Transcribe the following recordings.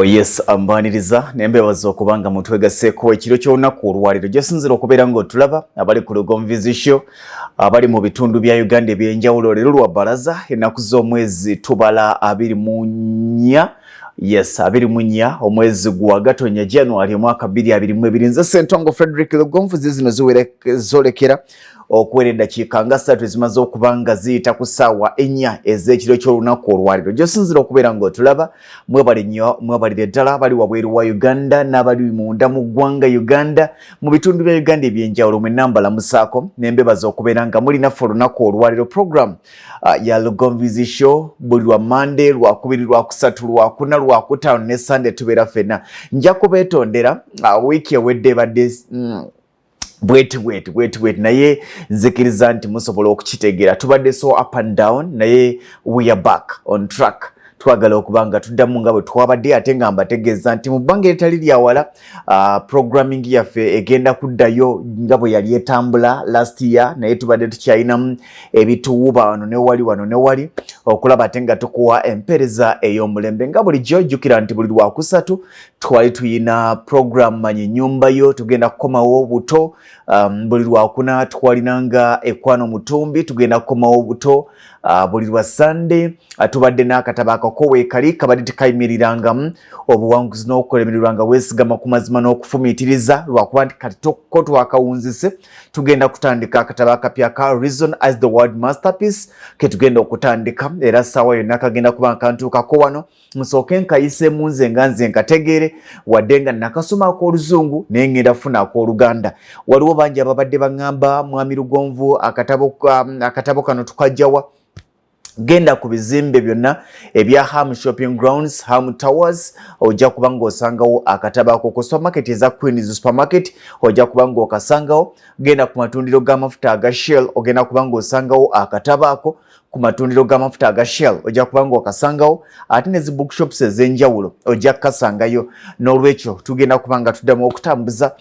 Oh yes, ambaniriza nembebaza okubanga mutwegaseeko ekiro ky'olunaku olwaliro gyesinzira okubeera ng'otulaba abali ku Lugonvizi Show abali mu bitundu bya Uganda ebyenjawulo. Leero lwa bbalaza ennaku z'omwezi tubala 24 yes 24 omwezi gwa Gatonnya January omwaka 2022. Nze Ssentongo Frederick Lugonvizi zino zolekera okuwera eddakiika nga 3 zimaze okubanga ziyita ku ssaawa 4 ez'ekiro ky'olunaku olwaliro. Gyosinzira okubeera ng'otulaba mwebale nnyo mwebalire ddala abali wabweru wa Uganda n'abali munda mu ggwanga Uganda mu bitundu bya Uganda ebyenjawulo mwenna mbalamusaako nembebaza okubeera nga mulinaffe olunaku olwaliro. Program ya Lugonvizi Show buli lwa Monday, Lwakubiri, Lwakusatu, Lwakuna, Lwakutaano ne Sunday tubeera ffenna. Nja kubeetondera wiiki ewedde ebadde wait naye nzikiriza nti musobola okukitegeera tubadde so up and down naye we are back on track. Twagala okubanga tuddamu nga bwe twabadde ate nga mbategeeza nti mu bbanga eritali lya wala programming yaffe egenda kuddayo nga bwe yali etambula last year, naye tubadde tukyalinamu ebituwuba wano ne wali okulaba ate nga tukuwa empeereza ey'omulembe. Nga bulijjo jjukira nti buli Lwakusatu twali tuyina program manyi nnyumba yo tugenda kukomawo buto. Buli Lwakuna twalinanga ekwano mutumbi tugenda kukomawo buto. Buli lwa Sunday tubadde n'akatabo akakowe kali kabadde tekayimirirangamu obuwanguzi n'okukolemererwanga weesigama ku mazima n'okufumiitiriza lwakuba nti kati ko twakawunzise tugenda kutandika akatabo akapya ka Reason as the World Masterpiece ke tugenda okutandika era ssaawa yonna kagenda kuba nkantuukako wano nsooke nkayiseemu nze nga nze nkategeere wadde nga nakasoma ak'Oluzungu naye ngenda funa ak'Oluganda. Waliwo bangi ababadde baŋŋamba Mwami Lugonvu akatabo kano tukajjawa. Genda ku bizimbe byonna ebya Ham Shopping Grounds, Ham Towers, ojja kubanga osangawo akatabo ako ku supermarket eza Queen's Supermarket, ojja kubanga okasangawo. Genda ku matundiro g'amafuta aga Shell, ogenda kubanga osangawo akatabo ako ku matundiro g'amafuta aga Shell, ojja kubanga okasangawo. Ate ne zi bookshops ez'enjawulo ojja kukasangayo. N'olwekyo tugenda kubanga tuddamu okutambuza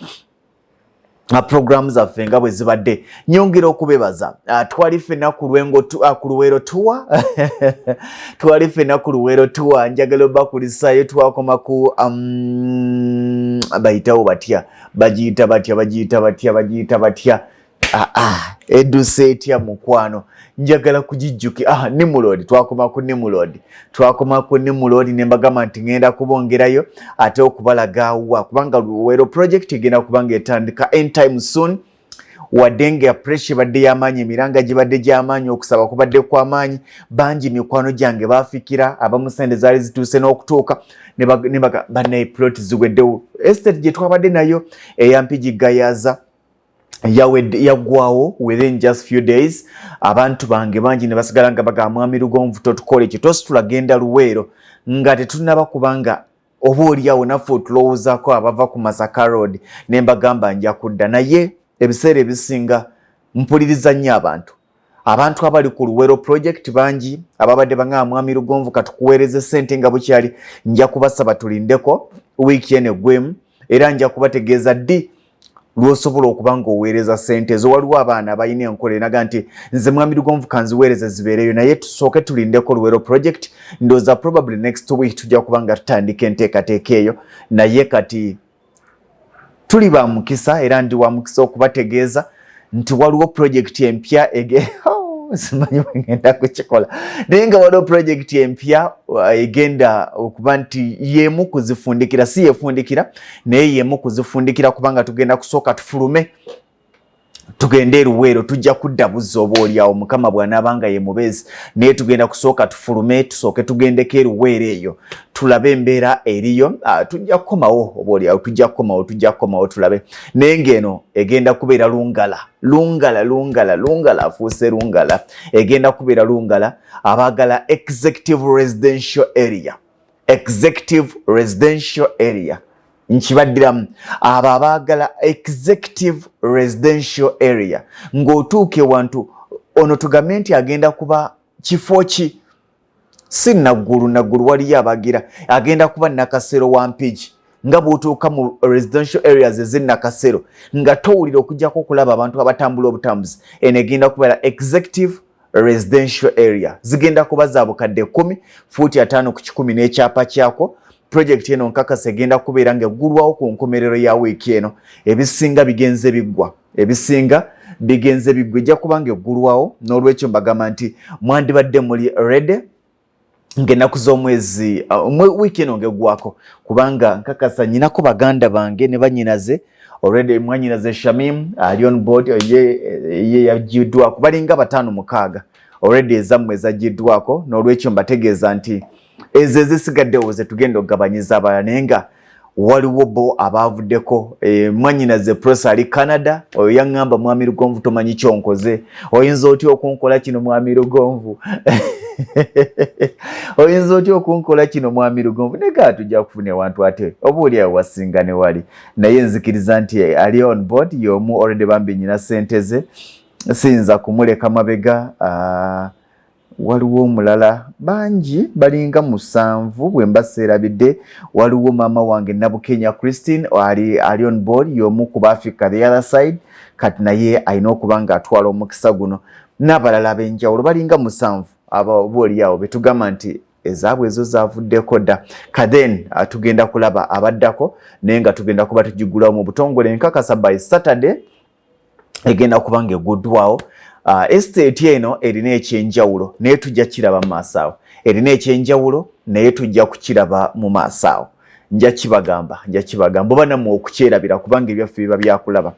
programs zaffe nga bwe zibadde. Nyongera okubebaza twali ffenna ku Luweero tour twali ffenna ku Luweero tour. Njagala obakulisaayo twakoma ku bayitawo batya bagiyita batya edduse etya mukwano njagala kugijjuka Nimulodi. Twakoma ku Nimulodi ne mbagamba nti ngenda kubongerayo ate okubalaga wa kubanga Luweero project egenda kubanga etandika anytime soon. Wadde nga pressure badde y'amaanyi emiranga gibadde gy'amaanyi okusaba kubadde kw'amaanyi bangi mikwano gyange baafikira abamu sente zaali zituuse n'okutuuka ne bannaye plot ziweddewo. Estate gye twabadde nayo eyampigiggayaza yaggwawo within just few days. Abantu bange bangi ne basigala nga bagamba Mwami Lugonvu totukole ekyo tositulagenda Luweero nga tetunaba kubanga oba oliawo naffe otulowoozaako abava ku Masaka Road ne mbagamba nja kudda. Naye ebiseera ebisinga mpuliriza nnyo abantu abali ku Luweero project bangi ababadde bangamba Mwami Lugonvu katukuweereze ssente nga bukyali. Nja kubasaba tulindeko wiiki eno eggwemu era nja kubategeeza ddi lw'osobola okubanga oweereza ssente ezo. Waliwo abaana abalina enkola enaga nti nze Mwami Lugonvu kanziweereza zibeereyo, naye tusooke tulindeko Luweero project. Ndowooza probably next week tujja kubanga tutandika enteekateeka eyo. Naye kati tuli ba mukisa era ndi wa mukisa okubategeeza nti waliwo project empya simanyi bwengenda kukikola naye nga waliwo project empya egenda okuba nti yemu kuzifundikira, si yefundikira naye yemu kuzifundikira kubanga tugenda kusooka tufulume tugende e Luweero. Tujja kudda buzza oba oliawo Mukama bw'anaabanga ye mubeezi naye tugenda kusooka tufulume tusooke tugendeko e Luweero eyo tulabe embeera eriyo. Tujja kukomawo oba oliawo tujja kukomawo tulabe. Naye ng'eno egenda kubeera Lungala afuuse Lungala. Egenda kubeera Lungala abaagala executive residential area nkibaddiramu abo abaagala executive residential area ng'otuuke wantu ono tugambe nti agenda kuba kifo ki si naggulu waliyo abagira agenda kuba Nakasero wa Mpigi. Nga bw'otuuka mu residential areas ez'e Nakasero nga towulira okujjako okulaba abantu abatambula obutambuzi eno egenda kubeera executive residential area. Zigenda kuba za bukadde 10 fuuti 5 ku 10 n'ekyapa kyako project eno nkakasa egenda kubeera nga eggulwawo ku nkomerero ya wiiki eno. Ebisinga bigenze biggwa, ejja kuba nga eggulwawo. N'olwekyo mbagamba nti mwandibadde muli ready ng'ennaku z'omwezi wiiki eno ng'eggwako, kubanga nkakasa nyinako baganda bange ne banyinaze already. Mwanyinaze Shamim ali on board, ye yajiddwako, balinga 5-6 already ezammwe ezaggiddwako. N'olwekyo mbategeeza nti ezo ezisigaddewo ze tugenda okugabanyiza abalala, naye nga waliwo bo abaavuddeko. Mwanyinaze Prosa ali Canada, oyo yaŋŋamba mwami Lugonvu tomanyi kyonkoze, oyinza otya okunkola kino mwami Lugonvu? Oyinza otya okunkola kino mwami Lugonvu? Nega tujja kufuna ewantu ate obuulyawo wasinga ne wali, naye nzikiriza nti ali on board y'omu already bambi nyina ssente ze, siyinza kumuleka mabega. Waliwo omulala bangi balinga 7 bwe mbaseerabidde. Waliwo maama wange Nabukenya Christine ali on board, y'omu ku Africa the other side, kati naye alina okuba nga atwala omukisa guno. N'abalala ab'enjawulo balinga 7 aboolyawo betugamba nti ezaabwe ezo zaavuddeko dda. Kathen tugenda kulaba abaddako, naye nga tugenda kuba tugigulawo mu butongole. Nkakasa by Saturday egenda kuba nga eguddwawo. Estate eno erina ekyenjawulo naye tujja kiraba mu maaso awo. Erina ekyenjawulo naye tujja kukiraba mu maaso awo. Nja kibagamba oba nammwe okukyerabira, kubanga ebyaffe biba byakulaba.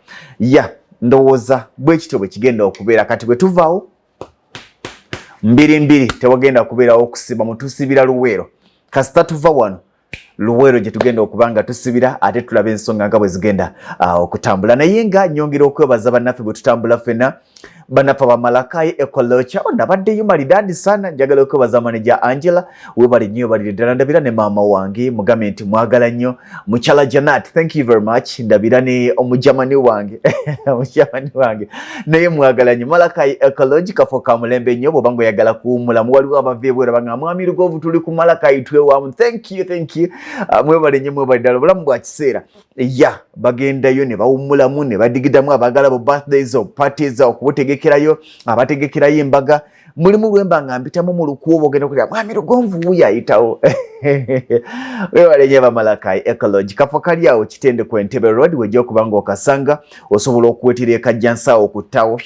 Ndowooza bwe kityo bwe kigenda okubeera. Kati bwe tuvaawo mbiri tewagenda kubeerawo okusiba, mutusibira Luweero. Kasita tuva wano Luweero gye tugenda okuba nga tusibira, ate tulaba ensonga nga bwe zigenda okutambula. Naye nga nyongera okwebaza bannaffe bwe tutambula ffenna, bannaffe ba Malakai Ekolocha nabaddeyo malidaadi sana. Njagala okwebaza manager Angela, webale nnyo balire ddala. Ndabira ne maama wange mugambe nti mwagala nnyo. Mukyala Janat, thank you very much. Ndabira ne omujamani wange naye mwagala nnyo. Malakai Ekolocha kafo ka mulembe nnyo bw'oba ng'oyagala kuwummula. Muwaliwo abava ebweru banga mwami Lugonvu tuli ku Malakai twewamu. Thank you. Mwebale nnyo, mwebale ddala. Obulamu bwa kiseera bagendayo ne bawummulamu ne badigidamu abaagala bo birthdays parties okubutegekerayo, abategekerayo embaga. Mulimu lwemba nga mpitamu mu lukuubo ogenda okulira mwami Lugonvu wuyo ayitawo. Webale nnyo Malakai Ecology. Kafo kali awo Kitende ku Entebbe Road, wejja okuba nga okasanga osobola okuwetera ekajjansawo ku ttawo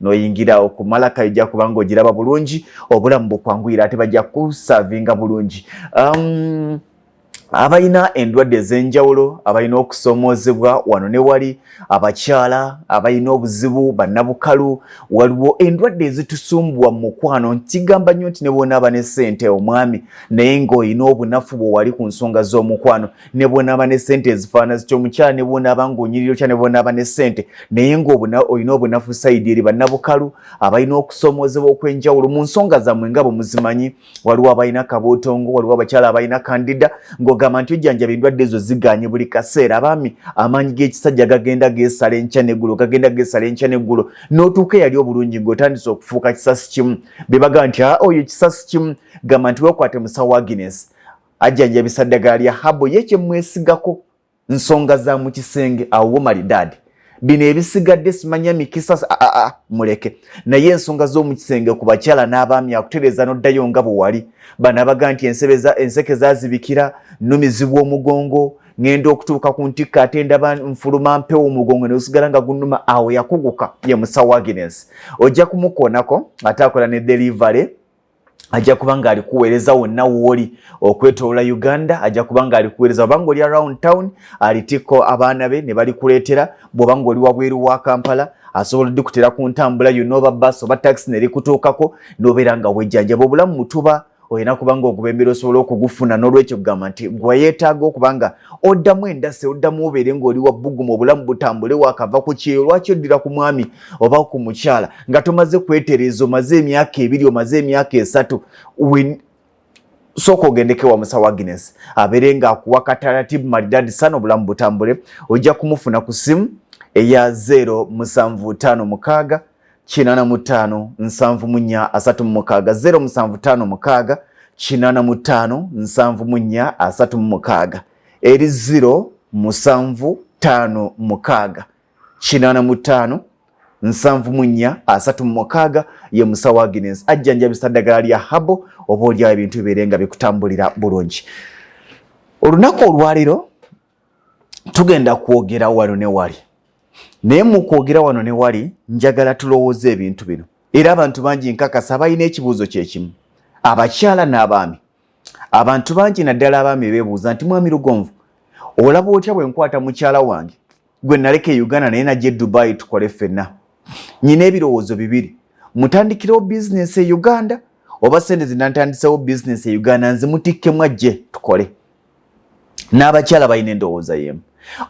n'oyingirawo ku Malakai, ojja kuba nga ogiraba bulungi, obulamu bukwanguyira ate bajja kusavinga bulungi. Abalina endwadde ez'enjawulo, abalina okusomoozebwa wano ne wali, abakyala abalina obuzibu, bannabukalu, waliwo endwadde ezitusumbuwa mu mukwano. Nkigamba nnyo nti ne bw'onaaba ne ssente omwami, naye ng'olina obunafu bwe wali ku nsonga z'omukwano, ne bw'onaaba ne ssente ezifaanana zityo. Omukyala ne bw'onaaba ng'onyirira otya, ne bw'onaaba ne ssente, naye ng'olina obunafu sayidi eri bannabukalu abalina okusomoozebwa okw'enjawulo mu nsonga zammwe nga bwe muzimanyi. Waliwo abalina kabootongo, waliwo abakyala abalina kandida, ng'ogamba nti ojjanjaba endwadde ezo ziganye buli kaseera. Abaami amaanyi g'ekisajja gagenda geesala enkya n'eggulo, n'otuuka eyali obulungi ng'otandise okufuuka kisasi kimu. Be bagamba nti oyo kisasi kimu, gamba nti weekwate musawo Agnes ajjanjabisa ddagala lya habo ye kye mwesigako nsonga za mu kisenge awo malidaadi. Bino ebisigadde simanya mikisa muleke, naye ensonga z'omu kisenge ku bakyala n'abaami akutereeza n'oddayo nga bwe wali. Bano abaga nti enseke zaazibikira, nnumizibwa omugongo, ngenda okutuuka ku ntikka ate ndaba nfuluma mpewo omugongo ne gusigala nga gunnuma. Awo yakuguka ye musawo Agnes. Ojja kumukoonako ate akola ne delivery. Ajja kuba nga alikuweereza wonna w'oli okwetoola Uganda. Ajja kuba nga alikuweereza oba ng'oli around town, alitiko abaana be ne balikuleetera. Bw'oba ng'oli wabweru wa Kampala, asobola oddukutera ku ntambula yonna, oba basi oba taxi ne likutuukako, n'obeera nga wejjanjaba. Obulamu mutuba olina kuba nga ogubembera osobola okugufuna. N'olwekyo kugamba nti gwe yeetaaga okuba nga oddamu endase, oddamu obeere ng'oli wabbuguma, obulamu butambule wakava ku Kyeyo. Lwaki oddira ku mwami oba ku mukyala nga tomaze kwetereeza, omaze emyaka 2, omaze emyaka 3? Sooka ogendeke wa musawo Agnes abeere nga akuwa katalatibu malidaadi sana, obulamu butambule. Ojja kumufuna ku simu eya 0756 85 74 36 0756 85 74 eri 0756 85 74 ye musawo Agnes ajjanjabisa ddagala lya habo, oba olyawo ebintu bibeere nga bikutambulira bulungi. Olunaku olwaliro tugenda kwogera wano ne wali. Naye mu kwogera wano ne wali njagala tulowooze ebintu bino. Era abantu bangi nkakasa balina ekibuuzo kye kimu. Abakyala n'abaami. Abantu bangi naddala abaami beebuuza nti mwami Lugonvu, olaba otya bwe nkwata mukyala wange gwe naleka e Uganda naye najja e Dubai tukole ffenna. Nyina ebirowoozo bibiri. Mutandikirewo bizinesi e Uganda oba sente zinantandisewo bizinesi e Uganda nzimutikkemu ajje tukole. N'abakyala balina endowooza y'emu.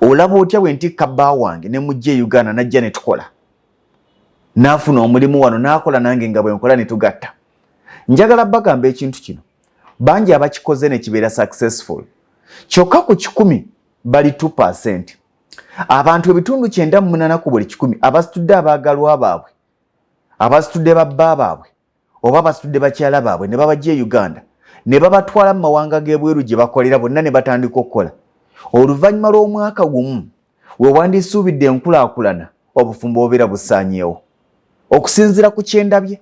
Olaba otya bwe ntikka bba wange ne mujja e Uganda najja ne tukola. Naafuna omulimu wano n'akola nange nga bwe nkola ne tugatta. Njagala bagamba ekintu kino. Bangi abakikoze ne kibeera successful. Kyokka ku 100 bali 2%. Abantu ebitundu 98 ku buli 100 abasitudde abaagalwa baabwe, abasitudde babba baabwe, oba abasitudde bakyala baabwe ne babajja e Uganda ne babatwala mu mawanga g'ebweru gye bakolera bonna ne batandika okukola. Oluvannyuma lw'omwaka gumu we wandisuubidde enkulaakulana obufumbo obeera busaanyeewo. Okusinziira ku kyendabye,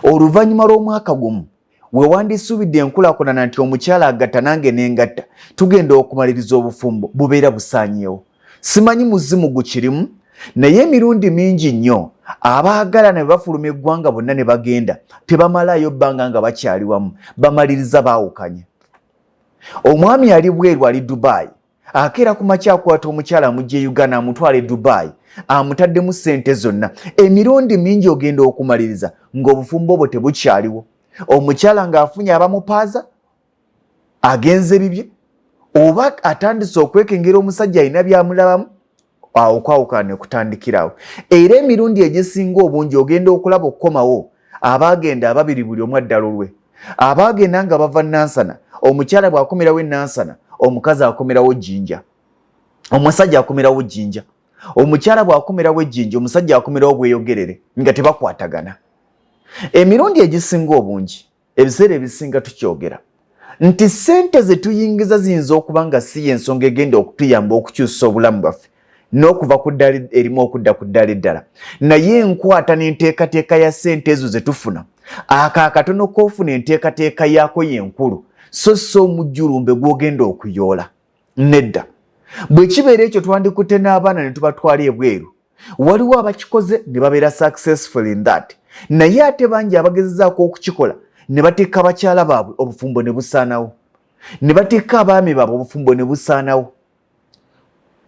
oluvannyuma lw'omwaka gumu we wandisuubidde enkulaakulana nti omukyala agatta nange n'engatta tugenda okumaliriza obufumbo bubeera busaanyeewo. Simanyi muzimu gukirimu, naye emirundi mingi nnyo abaagala ne bafuluma eggwanga bonna ne bagenda tebamalayo bbanga nga bakyali wamu, bamaliriza baawukanye. Omwami ali bweru ali Dubai, akeera ku makya akwata omukyala amugye e Uganda amutwala e Dubai, amutaddemu ssente zonna. Emirundi mingi ogenda okumaliriza ng'obufumbo obwo tebukyaliwo. Omukyala ng'afunye abamupaaza, agenze bibye, oba atandise okwekengera omusajja alina byamulabamu, awo kwawukana ne kutandikirawo. Era emirundi egisinga obungi ogenda okulaba okukomawo abaagenda ababiri buli omu addala olwe. Abaagenda nga bava Nansana, omukyala bw'akomerawo e Nansana, omukazi akomerawo Jinja. Omusajja akomerawo Jinja. Omukyala bw'akomerawo Jinja, omusajja akomerawo Bweyogerere nga tebakwatagana. Emirundi egisinga obungi, ebiseera ebisinga tukyogera nti ssente ze tuyingiza ziyinza okuba nga si y'ensonga egenda okutuyamba okukyusa obulamu bwaffe n'okuva ku ddala erimu okudda ku ddala eddala, naye enkwata n'enteekateeka ya ssente ezo ze tufuna, ako akatono k'ofuna enteekateeka yaako y'enkulu, so si omujjulumbe gw'ogenda okuyoola. Nedda. Bwe kibeera ekyo twandikutte n'abaana ne tubatwala ebweru, waliwo abakikoze ne babeera successful in that. Naye ate bangi abagezezaako okukikola ne batikka bakyala baabwe obufumbo ne busaanawo, ne batikka abaami baabwe obufumbo ne busaanawo.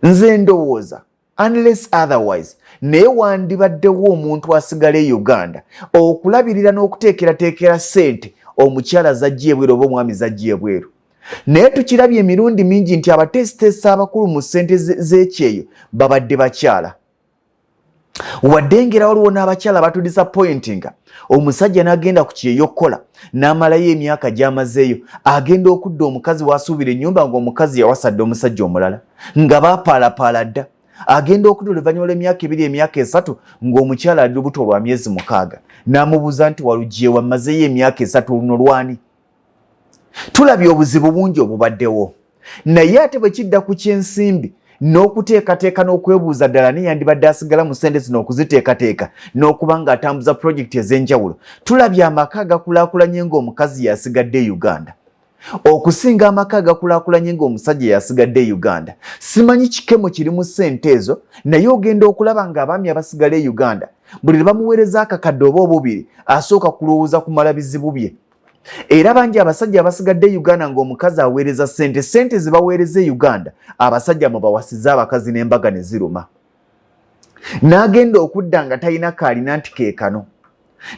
Nze ndowooza unless otherwise naye wandibaddewo omuntu asigala e Uganda okulabirira n'okuteekerateekera ssente omukyala zajja ebweru oba omwami zajja ebweru. Naye tukirabye emirundi mingi nti abateesiteesi abakulu mu ssente z'ekyeyo babadde bakyala. Wadde ngera waliwo n'abakyala batudisappointinga, omusajja n'agenda ku Kyeyo okukola n'amalayo emyaka gy'amazeeyo, agenda okudda omukazi w'asuubira ennyumba ng'omukazi yawasadde omusajja omulala nga baapaalapaala dda. Agenda okudda oluvannyuma lw'emyaka 2 emyaka 3 ng'omukyala ali lubuto lwa myezi 6, n'amubuuza nti walugyewa mmazeeyo emyaka 3 luno lwani? Tulabye obuzibu bungi obubaddewo, naye ate bwe kidda ku ky'ensimbi n'okuteekateeka n'okwebuuza ddala ne yandibadde asigala mu ssente zino okuziteekateeka n'okuba ng'atambuza pulojekiti ez'enjawulo, tulabye amaka agakulaakulanye ng'omukazi yasigadde e Uganda okusinga amaka agakulaakulanye ng'omusajja yasigadde e Uganda. Simanyi kikemo kiri mu ssente ezo, naye ogenda okulaba ng'abaami abasigala e Uganda buli bamuweereza akakadde oba obubiri asooka kulowooza kumala bizibu bye. Era bangi abasajja abasigadde Uganda ng'omukazi aweereza ssente ze baweereza e Uganda, abasajja mu bawasiza abakazi n'embaga ne ziruma. N'agenda okudda nga talina kaalina nti keekano.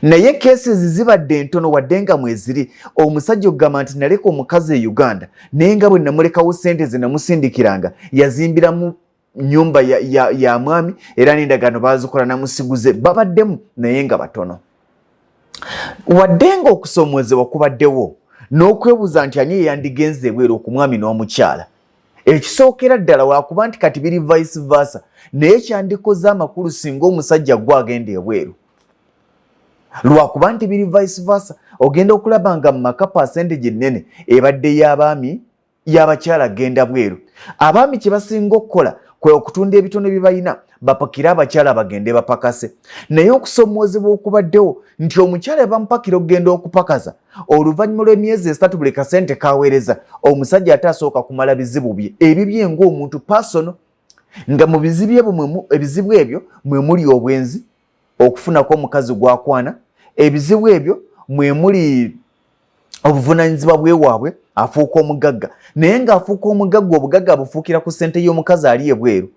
Naye keesi zibadde ntono wadde nga mweziri, omusajja okugamba nti naleka omukazi e Uganda naye nga bwe namulekawo ssente ze namusindikiranga yazimbiramu nnyumba ya mwami era n'endagaano baazikola namusiguze, babaddemu naye nga batono. Wadde nga okusoomoozebwa kubaddewo n'okwebuuza nti ani eyandigenze ebweru ku mwami n'omukyala, ekisookera ddala waakuba nti kati biri vice versa, naye kyandikoze amakulu singa omusajja gwe agenda ebweru. Lwakuba nti biri vice versa, ogenda okulaba nga mu maka percentage ennene ebadde y'abaami y'abakyala genda bweru. Abaami kye basinga okukola kwe okutunda ebitono bye balina bapakira abakyala bagende bapakase. Naye okusomoozebwa okubaddewo nti omukyala bampakira okugenda okupakaza oluvannyuma lw'emyezi 3 buli kasente kaweereza omusajja ate asooka kumala bizibu bye ebibye ng'omuntu personal nga mu ebizibu ebyo mwe muli obwenzi okufunako omukazi gwakwana ebizibu ebyo mwe muli obuvunaanyizibwa bwewaabwe afuuka omugagga naye ng'afuuka omugagga obugagga bufuukira ku ssente y'omukazi ali ebweru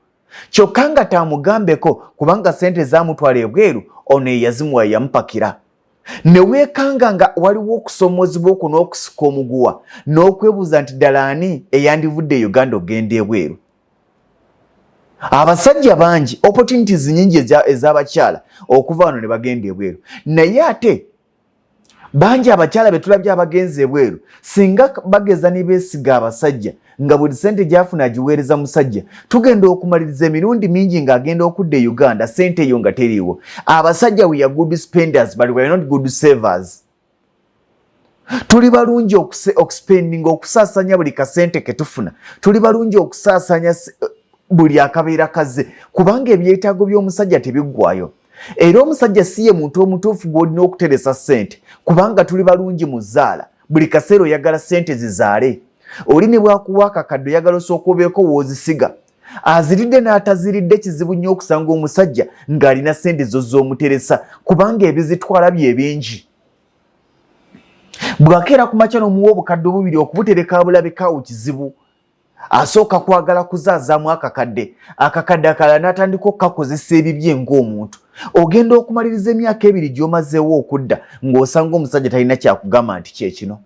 kyokka nga taamugambeko kubanga ssente zaamutwala ebweru ono eyazimuwa yamupakira ne weekanga nga waliwo okusomoozebwa okwo n'okusika omuguwa n'okwebuuza nti ddala ani eyandivudde Uganda ogenda ebweru. Abasajja bangi opportunities nyingi ez'abakyala okuva wano ne bagenda ebweru naye ate bangi abakyala betulabye abagenzi ebweru singa bageza ne beesiga abasajja nga buli ssente gyafuna agiweereza musajja tugenda okumaliriza emirundi mingi ng'agenda okudda e Uganda ssente eyo nga teriiwo. Abasajja we are good spenders but we are not good savers. Tuli balungi okuspendinga okusaasanya buli kasente ke tufuna tuli balungi okusaasanya buli akabeera kaze kubanga ebyetaago by'omusajja tebiggwayo era omusajja si ye muntu omutuufu gw'olina okuteresa ssente kubanga tuli balungi mu zzaala buli kaseera oyagala ssente zizaale oli ne bwakuwa akakadde oyagala osooka obeeko w'ozisiga aziridde n'ataziridde kizibu nnyo okusanga omusajja ng'alina ssente zo z'omuteresa kubanga ebizitwala bye bingi bw'akeera ku makya n'omuwa obukadde obubiri okubutereka abulabekaawo kizibu asooka kwagala kuzaazaamu akakadde akalala n'atandika okukakozesa ebibye ng'omuntu ogenda okumaliriza emyaka 2 gy'omazeewo okudda ng'osanga omusajja talina kyakugamba nti kyekino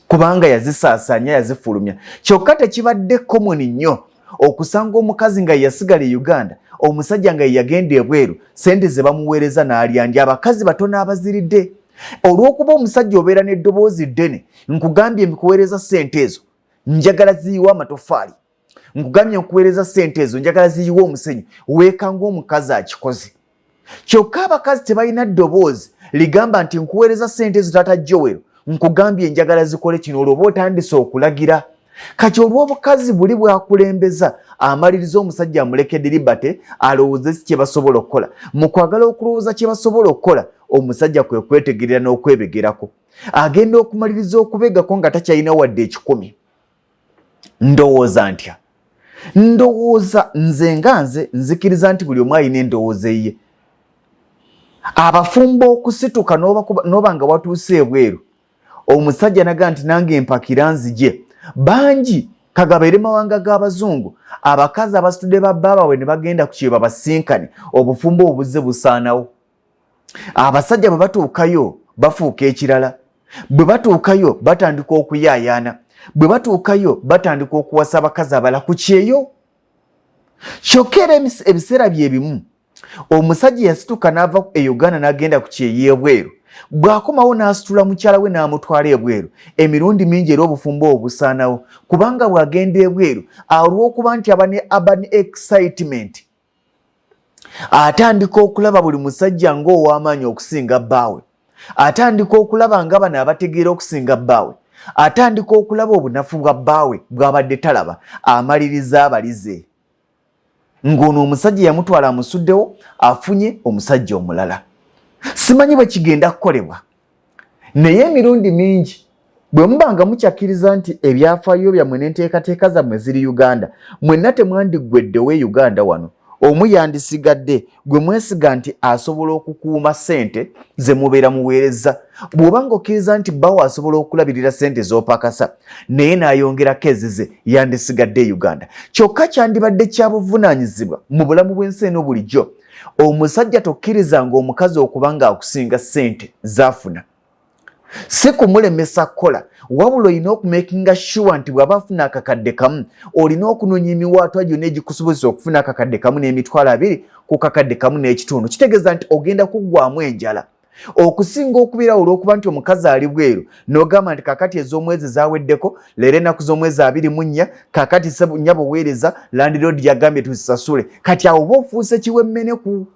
kubanga yazisaasaanya yazifulumya kyokka tekibadde common nnyo okusanga omukazi nga yasigala e Uganda omusajja nga yagenda ebweru sente ze bamuweereza n'alyandi abakazi batono abaziridde olw'okuba omusajja obeera n'eddoboozi ddene nkugambye mbikuweereza sente ezo njagala ziyiwa amatofaali nkugambye nkuweereza ssente ezo njagala ziyiwa omusenyu weekanga omukazi akikoze kyokka abakazi tebalina ddoboozi ligamba nti nkuweereza ssente ezo taata Joel nkugambye njagala zikole kino olwoba otandise okulagira kati olw'obukazi buli bwakulembeza amaliriza omusajja amulekedde libate alowooze si kye basobola okukola mu kwagala okulowooza kye basobola okukola omusajja kwe kwetegerera n'okwebegerako agenda okumaliriza okubegako nga takyalina wadde 10. Ndowooza ntya? Ndowooza nze nga nze nzikiriza nti buli omu alina endowooza ye. Abafumbo okusituka n'oba nga watuuse ebweru omusajja naga nti nange empakira nzije bangi kagabeere mawanga g'abazungu abakazi abasitudde ba Bbaawe ne bagenda ku Kyeyo basinkane obufumbo obuzze busaanawo. Abasajja bwe batuukayo bafuuka ekirala bwe batuukayo batandika okuyaayaana bwe batuukayo batandika okuwasa abakazi abala ku Kyeyo. Kyokka era ebiseera bye bimu omusajja yasituka n'ava e Uganda n'agenda ku Kyeyo ebweru bw'akomawo n'asitula mukyala we n'amutwala ebweru emirundi mingi era obufumbo obusaanawo kubanga bw'agenda ebweru olw'okuba nti aba ne urban excitement atandika okulaba buli musajja ng'ow'amaanyi okusinga bbaawe atandika okulaba nga bano abategeera okusinga bbaawe atandika okulaba obunafu bwa bbaawe bw'abadde talaba amaliriza abalize ng'ono omusajja yamutwala amusuddewo afunye omusajja omulala. Simanyi bwe kigenda kukolebwa naye emirundi mingi bwe mubanga mukyakkiriza nti ebyafaayo byammwe n'enteekateeka zammwe ziri Uganda mwenna temwandiggweddewo e Uganda wano omu yandisigadde gwe mwesiga nti asobola okukuuma ssente ze mubeera muweereza bw'obanga okkiriza nti bbaawo asobola okulabirira ssente z'opakasa naye n'ayongerako ezize yandisigadde e Uganda. Kyokka kyandibadde kya buvunaanyizibwa mu bulamu bw'ensi eno bulijjo omusajja tokkirizanga omukazi okuba ng'akusinga ssente z'afuna si kumulemesa kukola wabula olina okumakinga sure nti bw'aba afuna akakadde kamu olina okunoonya emiwaatwa gyonna egikusobozesa okufuna akakadde kamu n'emitwalo 2 ku kakadde kamu n'ekitundu. Kitegeeza nti ogenda kuggwaamu enjala okusinga okubeera olw'okuba nti omukazi ali bweru n'ogamba nti kakati ez'omwezi zaweddeko leero ennaku z'omwezi 24 kakati nnyabo weereza landiroodi yagambye tuzisasule kati awo oba ofuuse kiwemmeneku.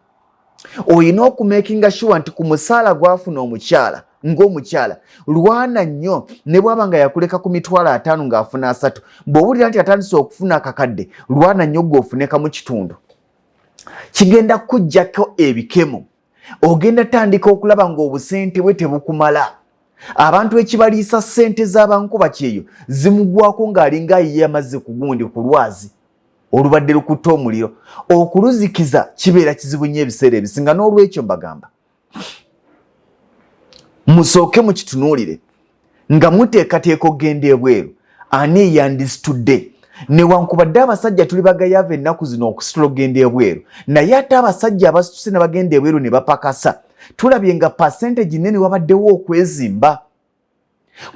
Olina okumakinga sure nti ku musaala gwafuna omukyala ng'omukyala lwana nnyo ne bw'aba nga yakuleka ku mitwalo 5 ng'afuna 3 bw'owulira nti atandise okufuna akakadde lwana nnyo gw'ofuneka mu kitundu kigenda kujjako ebikemo. Ogenda tandika okulaba ng'obusente bwe tebukumala. Abantu ekibaliisa ssente z'abankuba Kyeyo zimugwako ng'alinga ye amazze ku gundi ku lwazi olubadde lukutta omuliro. Okuluzikiza kibeera kizibu nnyo ebiseera ebisinga. N'olwekyo mbagamba musooke mukitunuulire nga muteekateeka okugenda ebweru. Ani eyandisitudde newankubadde abasajja tuli bagayava ennaku zino okusitula okugenda ebweru, naye ate abasajja abasituse ne bagenda ebweru ne bapakasa, tulabye nga percentage nene wabaddewo okwezimba.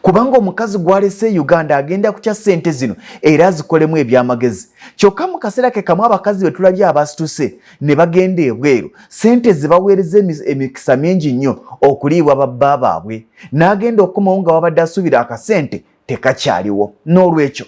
Kubanga omukazi gwalese Uganda agenda kutya ssente zino era azikolemu ebyamagezi. Kyokka mu kaseera ke kamu abakazi be tulabye abasituse ne bagenda ebweru, ssente zibaweereza emikisa mingi nnyo okuliibwa babba baabwe, n'agenda okukomawo nga wabadde asuubira akasente tekakyaliwo. N'olwekyo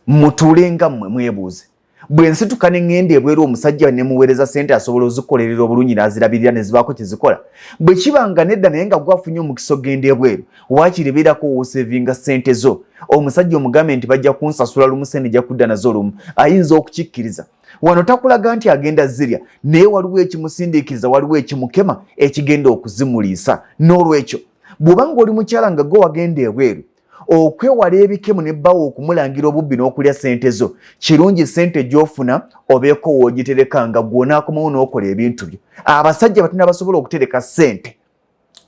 mutuulenga mmwe mwebuuze, bwe nsituka ne ŋŋenda ebweru omusajja ne muweereza ssente asobola ozikolerera obulungi n'azirabirira ne zibaako kye zikola? Bwe kibanga nedda naye nga gwafunye omukisa ogenda ebweru, waakiri beerako woosevinga ssente zo, omusajja omugambe nti bajja kunsasula lumu sente ejja kudda nazo lumu, ayinza okukikkiriza. Wano takulaga nti agenda zirya, naye waliwo ekimusindiikiriza, waliwo ekimukema ekigenda okuzimuliisa. N'olwekyo bw'obanga oli mukyala nga gwe wagenda ebweru, okwewala ebikemu ne bbawo okumulangira obubbi n'okulya ssente zo, kirungi ssente gy'ofuna obeeko woogitereka nga gw'onaakomawo n'okola ebintu byo. Abasajja batono abasobola okutereka ssente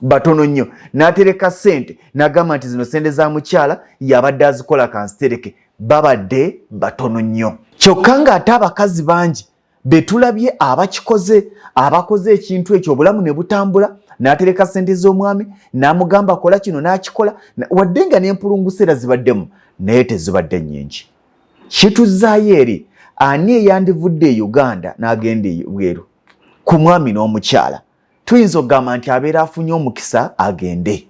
batono nnyo, n'atereka ssente n'agamba nti zino ssente za mukyala yabadde azikola kanzitereke, babadde batono nnyo. Kyokka ng'ate abakazi bangi be tulabye abakikoze, abakoze ekintu ekyo obulamu ne butambula, n'atereka ssente z'omwami n'amugamba kola kino n'akikola, wadde nga n'empulunguseera zibaddemu naye tezibadde nnyingi. Kituzaayo eri ani eyandivudde e Uganda n'agenda ebweru ku mwami n'omukyala? Tuyinza okugamba nti abeera afunye omukisa agende,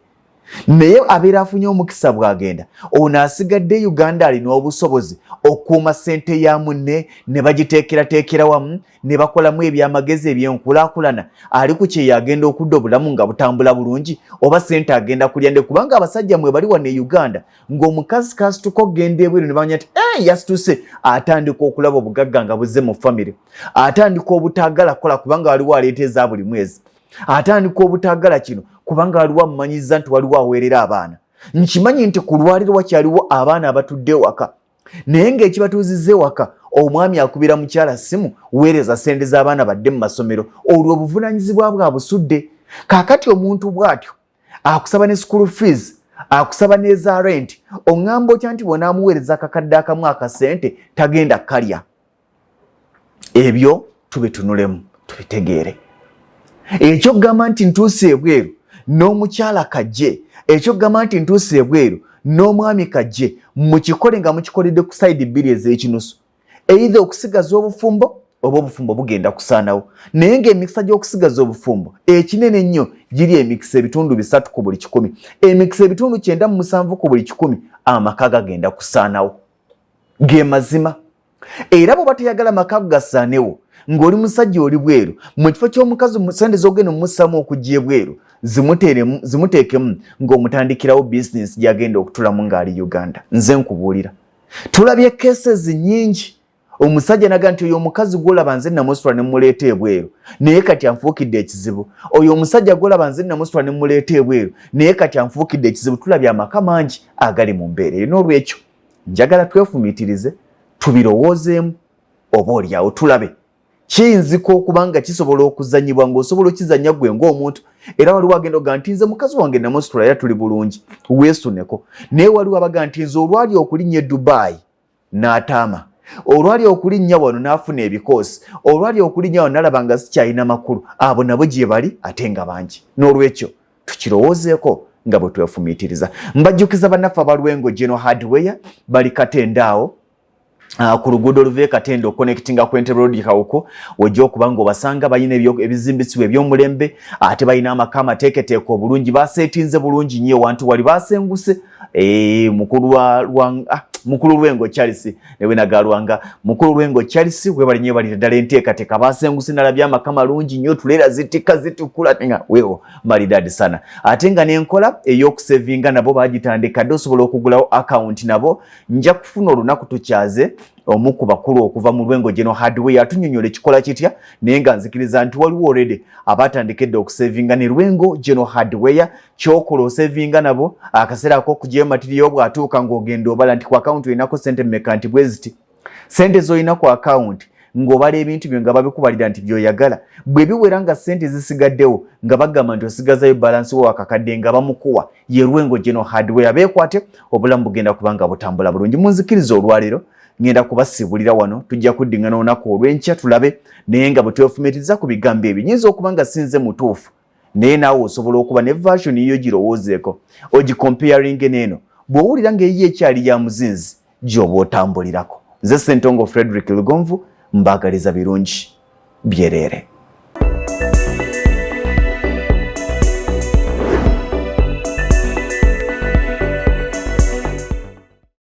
naye abeera afunye omukisa bw'agenda, ono asigadde Uganda alina obusobozi okukuuma ssente ya munne ne bagiteekerateekera wamu ne bakolamu ebyamagezi eby'enkulaakulana. Ali ku Kyeyo agenda okudda obulamu nga butambula bulungi, oba ssente agenda kulya nde? Kubanga abasajja mwe bali wano e Uganda ng'omukazi kasituka okugenda ebweru ne bamanya nti yasituse, atandika okulaba obugagga nga buzze mu famire, atandika obutaagala kola kubanga waliwo aleeta eza buli mwezi, atandika obutaagala kino kubanga waliwo amumanyiza nti waliwo aweerera abaana. Nkimanyi nti ku lwaliro wakyaliwo abaana abatudde waka, naye ng'ekibatuuzizza ewaka omwami akubira mukyala simu, weereza ssente z'abaana badde mu masomero, olwo obuvunaanyizibwa bwe abusudde. Kaakati omuntu bw'atyo akusaba ne school fees, akusaba n'eza rent, oŋŋamba otya nti bw'onaamuweereza akakadde akamu akasente tagenda kalya? Ebyo tubitunulemu tubitegeere. Ekyokugamba nti ntuuse ebweru n'omukyala kajje, ekyokugamba nti ntuuse ebweru n'omwami kajje, mukikole nga mukikoledde ku sayidi bbiri ez'ekinusu, either okusigaza obufumbo oba obufumbo bugenda kusaanawo. Naye ng'emikisa gy'okusigaza obufumbo ekinene ennyo giri emikisa ebitundu 3 ku buli 100, emikisa ebitundu 97 ku buli 100 amaka gagenda kusaanawo. Ge mazima. Era bw'oba toyagala maka gasaanewo ng'oli musajja oli bweru, mu kifo ky'omukazi ssente z'ogenda omussamu okujja ebweru zimuteekemu ng'omutandikirawo bizinesi gy'agenda okutulamu ng'ali Uganda. Nze nkubuulira, tulabye cases nnyingi. Omusajja naga nti oyo omukazi gw'olaba nze namusitula ne mmuleeta ebweru naye kati anfuukidde ekizibu. Oyo omusajja gw'olaba nze namusitula ne mmuleeta ebweru naye kati anfuukidde ekizibu. Tulabye amaka mangi agali mu mbeera eyo. N'olwekyo njagala twefumiitirize, tubirowoozeemu, oba olyawo tulabe kiyinzika okuba nga kisobola okuzanyibwa ng'osobola okizanya gwe ng'omuntu. Era waliwo agenda oga nti nze mukazi wange namusitula era tuli bulungi, weesuneko. Naye waliwo abaga nti nze olwali okulinnya e Dubai n'ataama, olwali okulinnya wano n'afuna ebikoosi, olwali okulinnya wano n'alaba nga sikyalina makulu. Abo nabo gye bali ate nga bangi. N'olwekyo tukirowoozeeko nga bwe twefumiitiriza. Mbajjukiza bannaffe abalwengo General Hardware bali Katende awo ku luguudo oluva e Katende okonectinga ku Entebbe Road Kawuko, ojja okuba ng'obasanga balina ebizimbisibwa eby'omulembe ate balina amaka amateeketeeke obulungi, baseetinze bulungi nnyo wantu wali basenguse. Mukulu Lwengo Charles newe nagalwanga Mukulu Lwengo Charles webali nnyo bali ddala enteekateeka basenguse nalabye amaka malungi nnyo, tuleera zitika zitukula nga weewo maridadi sana. Ate nga n'enkola ey'okusevinga nabo bagitandika dde, osobola okugulawo account nabo. Nja kufuna olunaku tukyaze omu ku bakulu okuva mu Lwengo General Hardware atunyonyola ekikola kitya naye nga nzikiriza nti waliwo already abatandikedde okusevinga ne Lwengo General Hardware kyokola osevinga nabo akaseera ak'okugyayo material bw'atuuka ng'ogenda obala nti ku account olinako ssente mmeka nti bwe ziti ssente z'olina ku account ng'obala ebintu byo nga babikubalira nti by'oyagala bwe biwera nga ssente zisigaddewo nga bagamba nti osigazayo balansi wo akakadde nga bamukuwa ye Lwengo General Hardware beekwate obulamu bugenda kubanga butambula bulungi. Munzikiriza olwaleero ngenda kubasibulira wano tujja kuddingana olunaku olw'enkya tulabe naye nga bwe twefumitiriza ku bigambo ebyo nyinza okuba nga sinze mutuufu naye naawe osobola okuba ne version yiyo girowoozeeko ogicomparing n'eno bw'owulira ng'eyiyo ekyali ya muzinzi gy'oba otambulirako. Nze Ssentongo Frederick Lugonvu mbaagaliza birungi byereere.